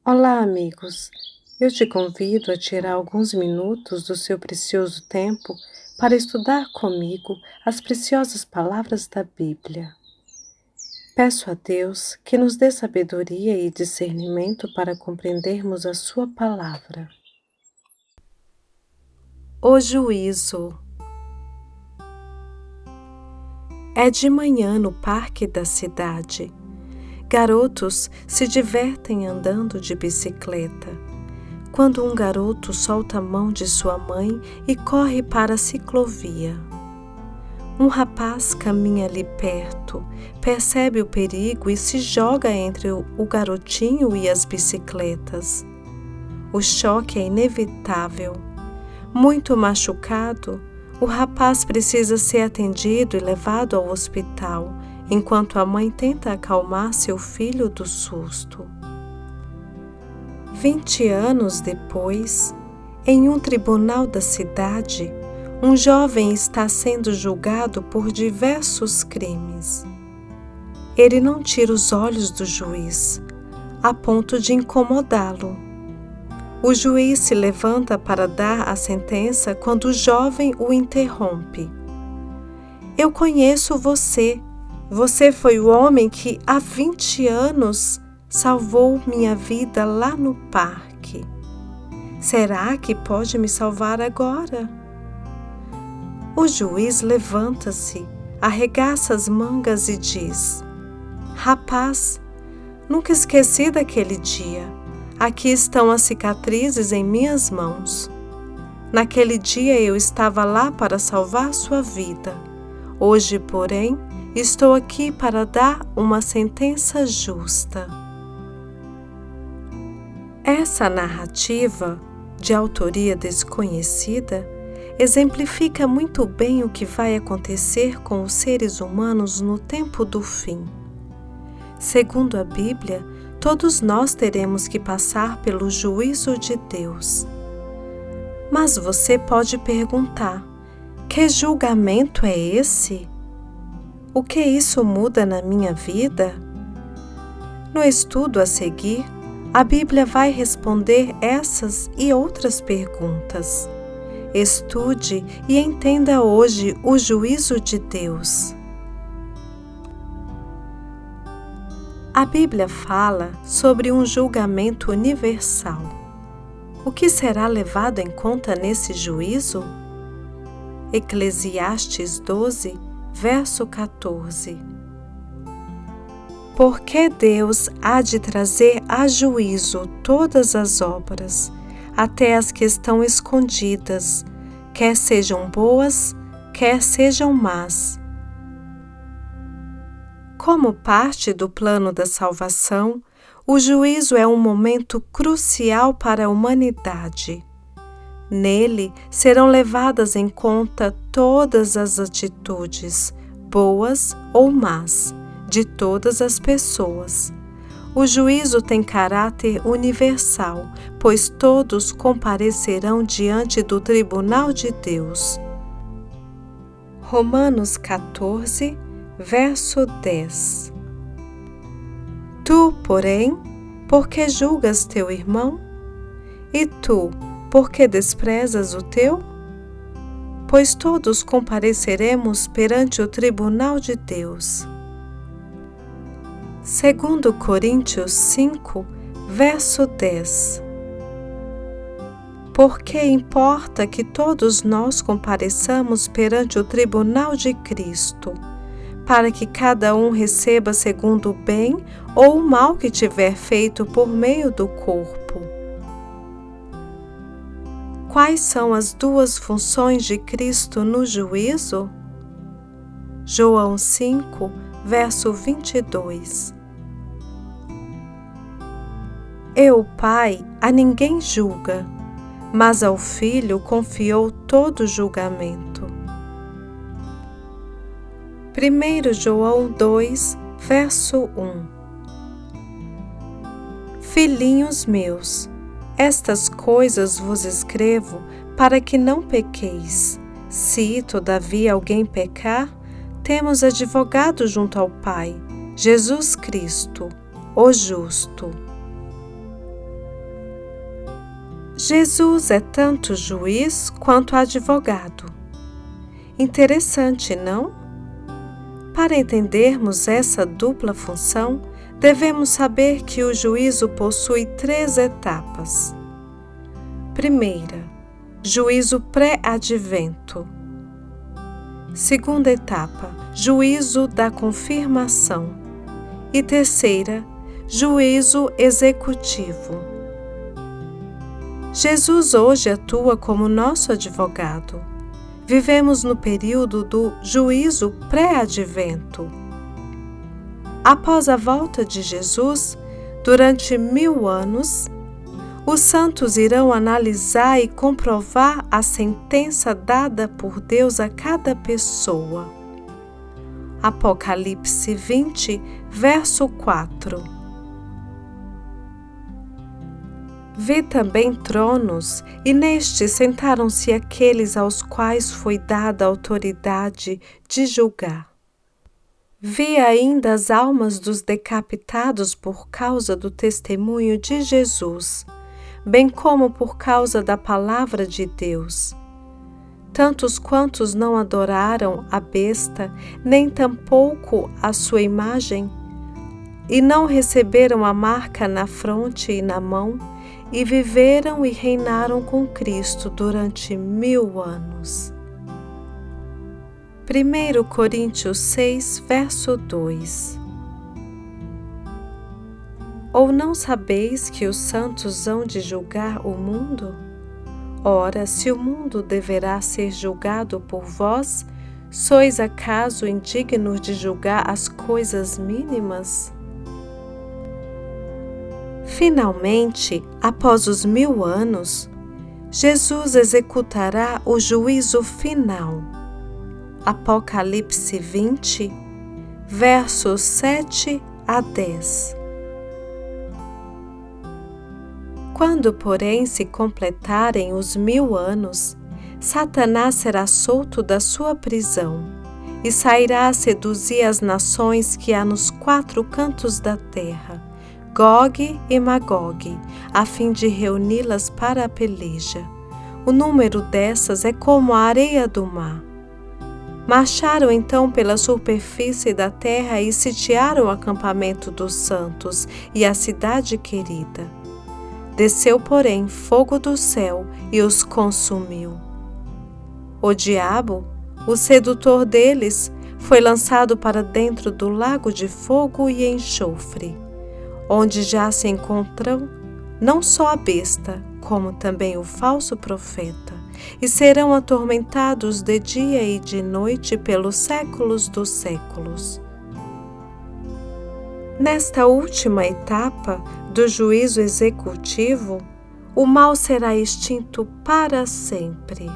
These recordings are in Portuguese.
Olá, amigos! Eu te convido a tirar alguns minutos do seu precioso tempo para estudar comigo as preciosas palavras da Bíblia. Peço a Deus que nos dê sabedoria e discernimento para compreendermos a sua palavra. O juízo. É de manhã no parque da cidade. Garotos se divertem andando de bicicleta, quando um garoto solta a mão de sua mãe e corre para a ciclovia. Um rapaz caminha ali perto, percebe o perigo e se joga entre o garotinho e as bicicletas. O choque é inevitável. Muito machucado, o rapaz precisa ser atendido e levado ao hospital, enquanto a mãe tenta acalmar seu filho do susto. 20 anos depois, em um tribunal da cidade, um jovem está sendo julgado por diversos crimes. Ele não tira os olhos do juiz, a ponto de incomodá-lo. O juiz se levanta para dar a sentença quando o jovem o interrompe. Eu conheço você. Você foi o homem que há 20 anos salvou minha vida lá no parque. Será que pode me salvar agora? O juiz levanta-se, arregaça as mangas e diz: Rapaz, nunca esqueci daquele dia. Aqui estão as cicatrizes em minhas mãos. Naquele dia eu estava lá para salvar sua vida. Hoje, porém, estou aqui para dar uma sentença justa. Essa narrativa, de autoria desconhecida, exemplifica muito bem o que vai acontecer com os seres humanos no tempo do fim. Segundo a Bíblia, todos nós teremos que passar pelo juízo de Deus. Mas você pode perguntar: que julgamento é esse? O que isso muda na minha vida? No estudo a seguir, a Bíblia vai responder essas e outras perguntas. Estude e entenda hoje o juízo de Deus. A Bíblia fala sobre um julgamento universal. O que será levado em conta nesse juízo? Eclesiastes 12, verso 14. Porque Deus há de trazer a juízo todas as obras, até as que estão escondidas, quer sejam boas, quer sejam más. Como parte do plano da salvação, o juízo é um momento crucial para a humanidade. Nele serão levadas em conta todas as atitudes, boas ou más, de todas as pessoas. O juízo tem caráter universal, pois todos comparecerão diante do tribunal de Deus. Romanos 14, verso 10. Tu, porém, por que julgas teu irmão? E tu, por que desprezas o teu? Pois todos compareceremos perante o tribunal de Deus. 2 Coríntios 5, verso 10. Porque importa que todos nós compareçamos perante o tribunal de Cristo, para que cada um receba segundo o bem ou o mal que tiver feito por meio do corpo. Quais são as duas funções de Cristo no juízo? João 5, verso 22. O Pai a ninguém julga, mas ao Filho confiou todo julgamento. 1 João 2, verso 1. Filhinhos meus, estas coisas vos escrevo para que não pequeis. Se, todavia, alguém pecar, temos advogado junto ao Pai, Jesus Cristo, o justo. Jesus é tanto juiz quanto advogado. Interessante, não? Para entendermos essa dupla função, devemos saber que o juízo possui 3 etapas. Primeira, juízo pré-advento. Segunda etapa, juízo da confirmação. E terceira, juízo executivo. Jesus hoje atua como nosso advogado. Vivemos no período do juízo pré-advento. Após a volta de Jesus, durante 1000 anos, os santos irão analisar e comprovar a sentença dada por Deus a cada pessoa. Apocalipse 20, verso 4. Vi também tronos, e nestes sentaram-se aqueles aos quais foi dada a autoridade de julgar. Vi ainda as almas dos decapitados por causa do testemunho de Jesus, bem como por causa da palavra de Deus. Tantos quantos não adoraram a besta, nem tampouco a sua imagem, e não receberam a marca na fronte e na mão, e viveram e reinaram com Cristo durante 1000 anos. 1 Coríntios 6, verso 2. Ou não sabeis que os santos hão de julgar o mundo? Ora, se o mundo deverá ser julgado por vós, sois acaso indignos de julgar as coisas mínimas? Finalmente, após os 1000 anos, Jesus executará o juízo final. Apocalipse 20, versos 7 a 10. Quando, porém, se completarem os 1000 anos, Satanás será solto da sua prisão e sairá a seduzir as nações que há nos 4 cantos da terra, Gog e Magog, a fim de reuni-las para a peleja. O número dessas é como a areia do mar. Marcharam então pela superfície da terra e sitiaram o acampamento dos santos e a cidade querida. Desceu, porém, fogo do céu e os consumiu. O diabo, o sedutor deles, foi lançado para dentro do lago de fogo e enxofre, onde já se encontram não só a besta, como também o falso profeta, e serão atormentados de dia e de noite pelos séculos dos séculos. Nesta última etapa do juízo executivo, o mal será extinto para sempre.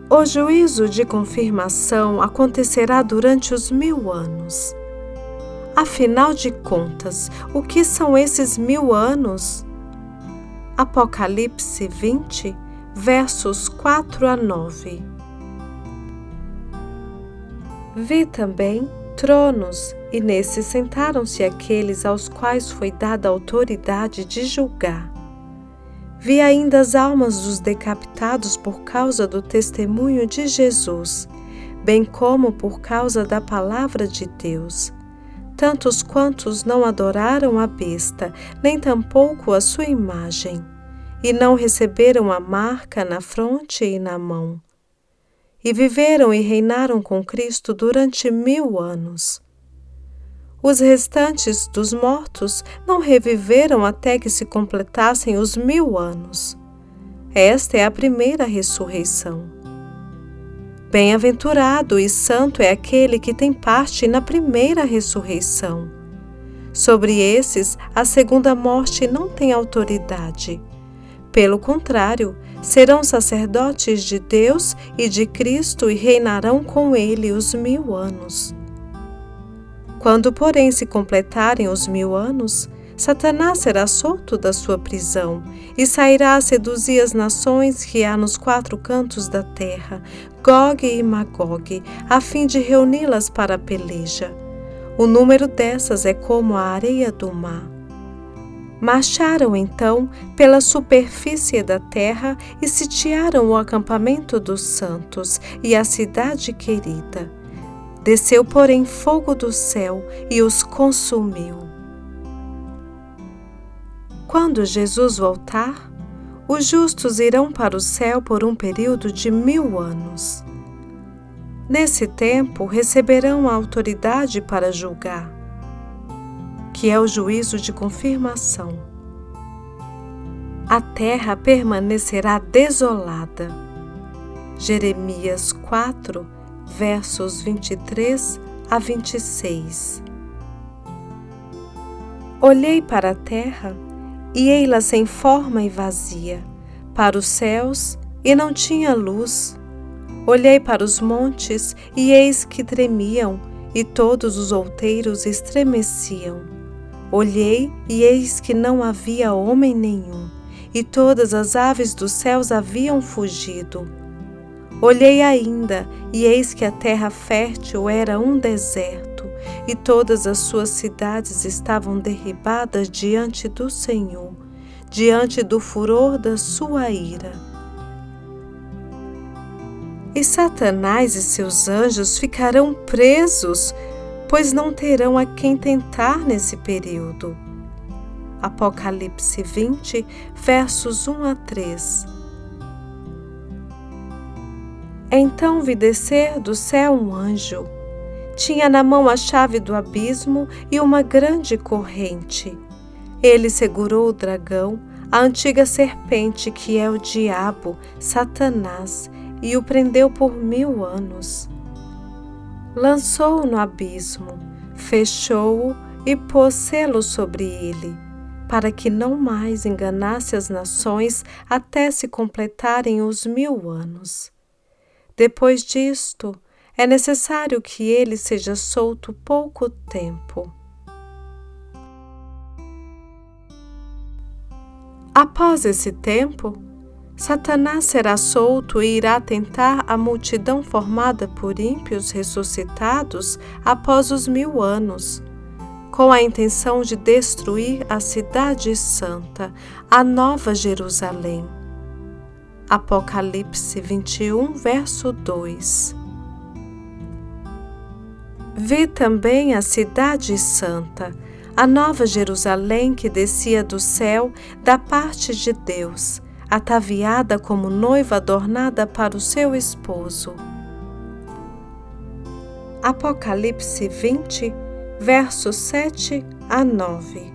O juízo de confirmação acontecerá durante os 1000 anos. Afinal de contas, o que são esses 1000 anos? Apocalipse 20, versos 4 a 9. Vi também tronos, e nesses sentaram-se aqueles aos quais foi dada a autoridade de julgar. Vi ainda as almas dos decapitados por causa do testemunho de Jesus, bem como por causa da palavra de Deus. Tantos quantos não adoraram a besta, nem tampouco a sua imagem, e não receberam a marca na fronte e na mão. E viveram e reinaram com Cristo durante 1000 anos. Os restantes dos mortos não reviveram até que se completassem os 1000 anos. Esta é a primeira ressurreição. Bem-aventurado e santo é aquele que tem parte na primeira ressurreição. Sobre esses, a segunda morte não tem autoridade. Pelo contrário, serão sacerdotes de Deus e de Cristo e reinarão com ele os 1000 anos. Quando, porém, se completarem os 1000 anos, Satanás será solto da sua prisão e sairá a seduzir as nações que há nos 4 cantos da terra, Gog e Magog, a fim de reuni-las para a peleja. O número dessas é como a areia do mar. Marcharam então pela superfície da terra e sitiaram o acampamento dos santos e a cidade querida. Desceu, porém, fogo do céu e os consumiu. Quando Jesus voltar, os justos irão para o céu por um período de 1000 anos. Nesse tempo, receberão a autoridade para julgar, que é o juízo de confirmação. A terra permanecerá desolada. Jeremias 4, versos 23 a 26. Olhei para a terra, e ei-la sem forma e vazia, para os céus, e não tinha luz. Olhei para os montes, e eis que tremiam, e todos os outeiros estremeciam. Olhei, e eis que não havia homem nenhum, e todas as aves dos céus haviam fugido. Olhei ainda, e eis que a terra fértil era um deserto, e todas as suas cidades estavam derribadas diante do Senhor, diante do furor da sua ira. E Satanás e seus anjos ficarão presos, pois não terão a quem tentar nesse período. Apocalipse 20, versos 1 a 3. Então vi descer do céu um anjo. Tinha na mão a chave do abismo e uma grande corrente. Ele segurou o dragão, a antiga serpente que é o diabo, Satanás, e o prendeu por 1000 anos. Lançou-o no abismo, fechou-o e pôs selo sobre ele, para que não mais enganasse as nações até se completarem os 1000 anos. Depois disto, é necessário que ele seja solto pouco tempo. Após esse tempo, Satanás será solto e irá tentar a multidão formada por ímpios ressuscitados após os 1000 anos, com a intenção de destruir a cidade santa, a Nova Jerusalém. Apocalipse 21, verso 2. Vi também a cidade santa, a Nova Jerusalém que descia do céu da parte de Deus, ataviada como noiva adornada para o seu esposo. Apocalipse 20, versos 7 a 9.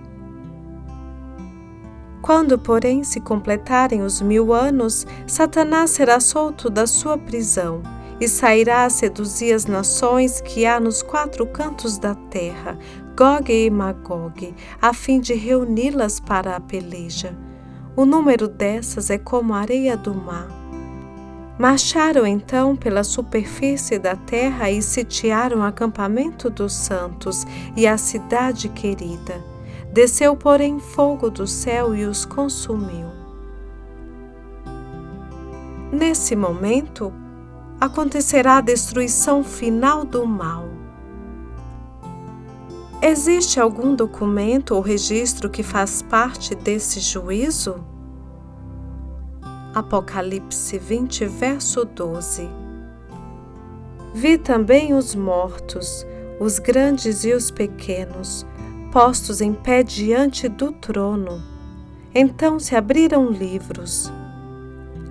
Quando, porém, se completarem os 1000 anos, Satanás será solto da sua prisão e sairá a seduzir as nações que há nos 4 cantos da terra, Gog e Magog, a fim de reuni-las para a peleja. O número dessas é como a areia do mar. Marcharam então pela superfície da terra e sitiaram o acampamento dos santos e a cidade querida. Desceu, porém, fogo do céu e os consumiu. Nesse momento, acontecerá a destruição final do mal. Existe algum documento ou registro que faz parte desse juízo? Apocalipse 20, verso 12. Vi também os mortos, os grandes e os pequenos, postos em pé diante do trono. Então se abriram livros.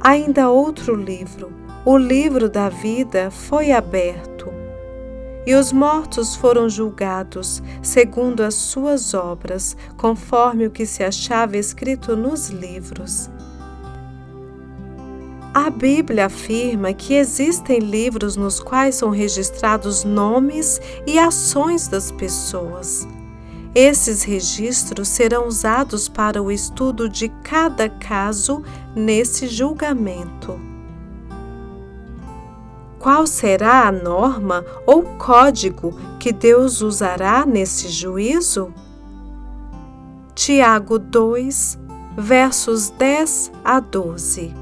Ainda outro livro, o livro da vida, foi aberto. E os mortos foram julgados, segundo as suas obras, conforme o que se achava escrito nos livros. A Bíblia afirma que existem livros nos quais são registrados nomes e ações das pessoas. Esses registros serão usados para o estudo de cada caso nesse julgamento. Qual será a norma ou código que Deus usará nesse juízo? Tiago 2, versos 10 a 12.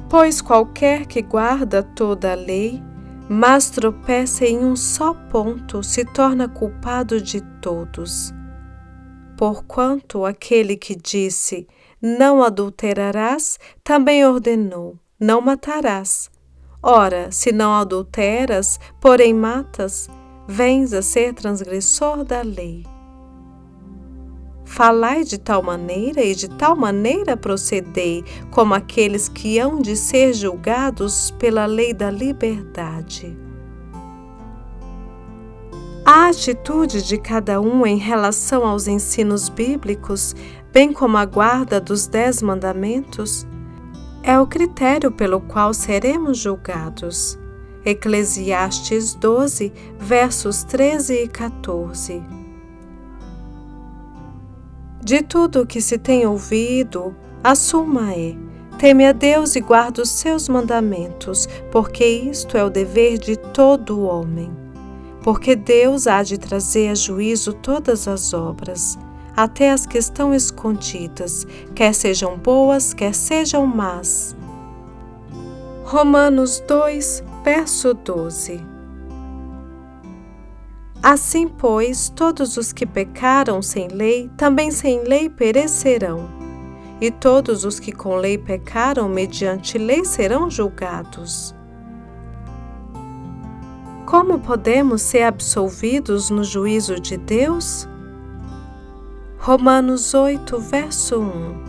Pois qualquer que guarda toda a lei, mas tropeça em um só ponto, se torna culpado de todos. Porquanto aquele que disse: não adulterarás, também ordenou: não matarás. Ora, se não adulteras, porém matas, vens a ser transgressor da lei. Falai de tal maneira e de tal maneira procedei, como aqueles que hão de ser julgados pela lei da liberdade. A atitude de cada um em relação aos ensinos bíblicos, bem como a guarda dos 10 mandamentos, é o critério pelo qual seremos julgados. Eclesiastes 12, versos 13 e 14. De tudo o que se tem ouvido, a suma é: teme a Deus e guarda os seus mandamentos, porque isto é o dever de todo homem. Porque Deus há de trazer a juízo todas as obras, até as que estão escondidas, quer sejam boas, quer sejam más. Romanos 2, verso 12. Assim, pois, todos os que pecaram sem lei, também sem lei perecerão. E todos os que com lei pecaram mediante lei serão julgados. Como podemos ser absolvidos no juízo de Deus? Romanos 8, verso 1.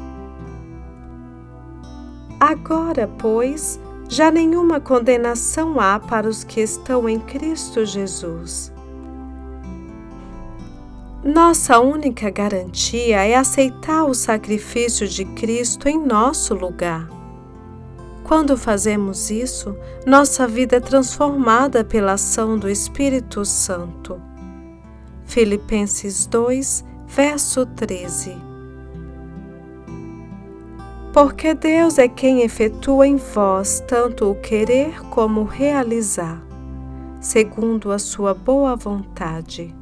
Agora, pois, já nenhuma condenação há para os que estão em Cristo Jesus. Nossa única garantia é aceitar o sacrifício de Cristo em nosso lugar. Quando fazemos isso, nossa vida é transformada pela ação do Espírito Santo. Filipenses 2, verso 13. Porque Deus é quem efetua em vós tanto o querer como o realizar, segundo a sua boa vontade.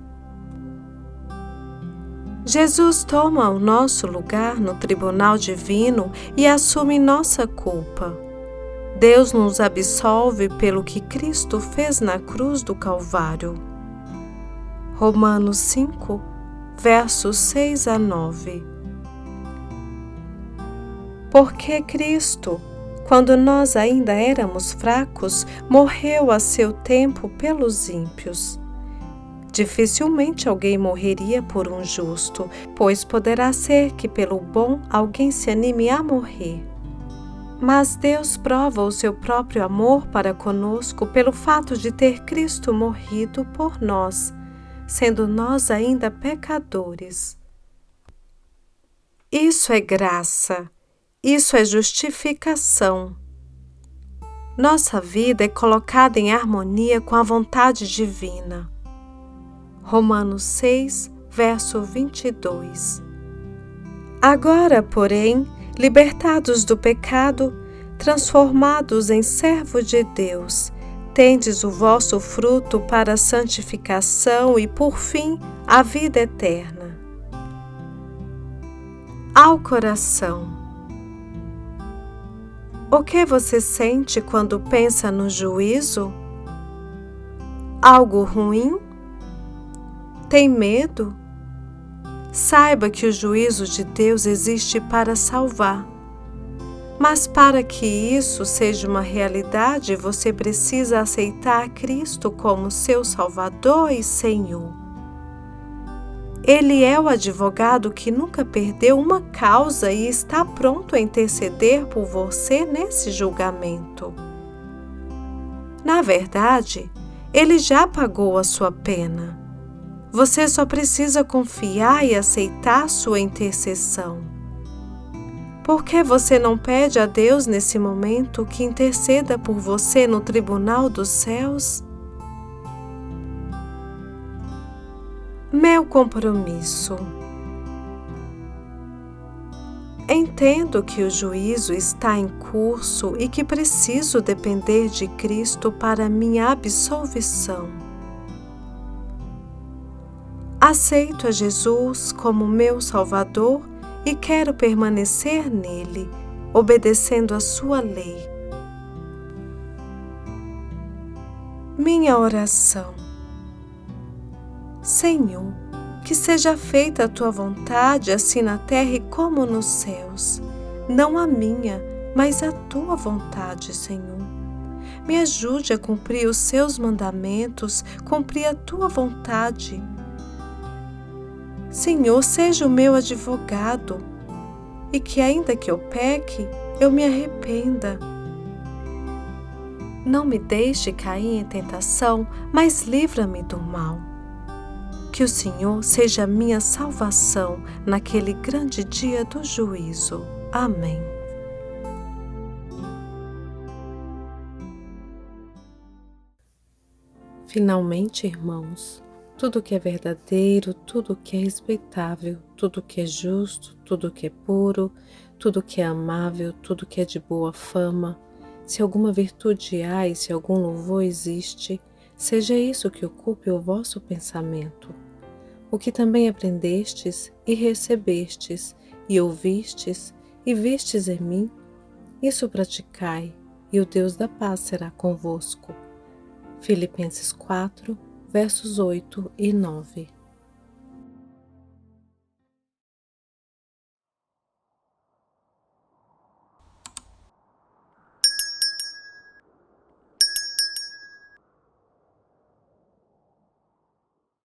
Jesus toma o nosso lugar no tribunal divino e assume nossa culpa. Deus nos absolve pelo que Cristo fez na cruz do Calvário. Romanos 5, versos 6 a 9. Porque Cristo, quando nós ainda éramos fracos, morreu a seu tempo pelos ímpios. Dificilmente alguém morreria por um justo, pois poderá ser que pelo bom alguém se anime a morrer. Mas Deus prova o seu próprio amor para conosco pelo fato de ter Cristo morrido por nós, sendo nós ainda pecadores. Isso é graça, isso é justificação. Nossa vida é colocada em harmonia com a vontade divina. Romanos 6, verso 22. Agora, porém, libertados do pecado, transformados em servo de Deus, tendes o vosso fruto para a santificação e, por fim, a vida eterna. Ao coração. O que você sente quando pensa no juízo? Algo ruim? Tem medo? Saiba que o juízo de Deus existe para salvar. Mas para que isso seja uma realidade, você precisa aceitar Cristo como seu Salvador e Senhor. Ele é o advogado que nunca perdeu uma causa e está pronto a interceder por você nesse julgamento. Na verdade, ele já pagou a sua pena. Você só precisa confiar e aceitar sua intercessão. Por que você não pede a Deus nesse momento que interceda por você no tribunal dos céus? Meu compromisso. Entendo que o juízo está em curso e que preciso depender de Cristo para minha absolvição. Aceito a Jesus como meu Salvador e quero permanecer nele, obedecendo a sua lei. Minha oração. Senhor, Que seja feita a tua vontade, assim na terra como nos céus. Não a minha, mas a tua vontade, Senhor. Me ajude a cumprir os seus mandamentos, cumprir a tua vontade. Senhor, seja o meu advogado, e que ainda que eu peque, eu me arrependa. Não me deixe cair em tentação, mas livra-me do mal. Que o Senhor seja a minha salvação naquele grande dia do juízo. Amém. Finalmente, irmãos, tudo que é verdadeiro, tudo que é respeitável, tudo que é justo, tudo que é puro, tudo que é amável, tudo que é de boa fama, se alguma virtude há e se algum louvor existe, seja isso que ocupe o vosso pensamento. O que também aprendestes e recebestes e ouvistes e vistes em mim, isso praticai, e o Deus da paz será convosco. Filipenses 4, versos 8 e 9.